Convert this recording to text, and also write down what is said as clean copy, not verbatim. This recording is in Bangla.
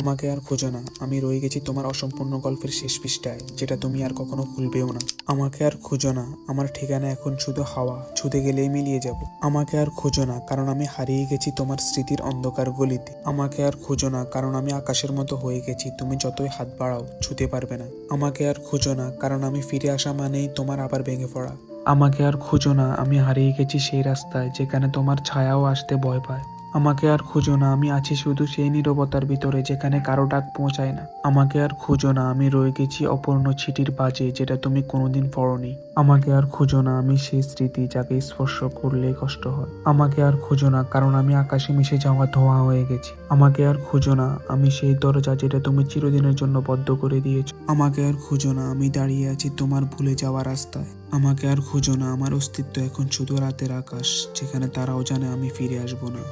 আমাকে আর খোঁজো না, আমি রয়ে গেছি তোমার অসম্পূর্ণ গল্পের শেষ পৃষ্ঠায়, যেটা তুমি আর কখনো ভুলবেও না। আমাকে আর খোঁজো না, আমার ঠিকানা এখন শুধু হাওয়া, ছুঁতে গেলেই মিলিয়ে যাব। আমাকে আর খোঁজো না, কারণ আমি হারিয়ে গেছি তোমার স্মৃতির অন্ধকার গলিতে। আমাকে আর খোঁজো না, কারণ আমি আকাশের মতো হয়ে গেছি, তুমি যতই হাত বাড়াও ছুঁতে পারবে না। আমাকে আর খোঁজো না, কারণ আমি ফিরে আসা মানেই তোমার আবার ভেঙে পড়া। আমাকে আর খুঁজো না, আমি হারিয়ে গেছি সেই রাস্তায় যেখানে তোমার ছায়াও আসতে ভয় পায়। আমাকে আর খুঁজো না, আমি আছি শুধু সেই নীরবতার ভিতরে যেখানে কারো ডাক পৌঁছায় না। আমাকে আর খুঁজো না, আমি রয়ে গেছি অপূর্ণ চিঠির বাজে যেটা তুমি কোনোদিন পড়োনি। আমাকে আর খুঁজো না, আমি সেই স্মৃতি যাকে স্পর্শ করলেই কষ্ট হয়। আমাকে আর খুঁজো না, কারণ আমি আকাশে মিশে যাওয়া ধোঁয়া হয়ে গেছি। আমাকে আর খুঁজো না, আমি সেই দরজা যেটা তুমি চিরদিনের জন্য বদ্ধ করে দিয়েছো। আমাকে আর খুঁজো না, আমি দাঁড়িয়ে আছি তোমার ভুলে যাওয়া রাস্তায়। আমাকে আর খুঁজো না, আমার অস্তিত্ব এখন শুধু রাতের আকাশ, যেখানে তারাও জানে আমি ফিরে আসবো না।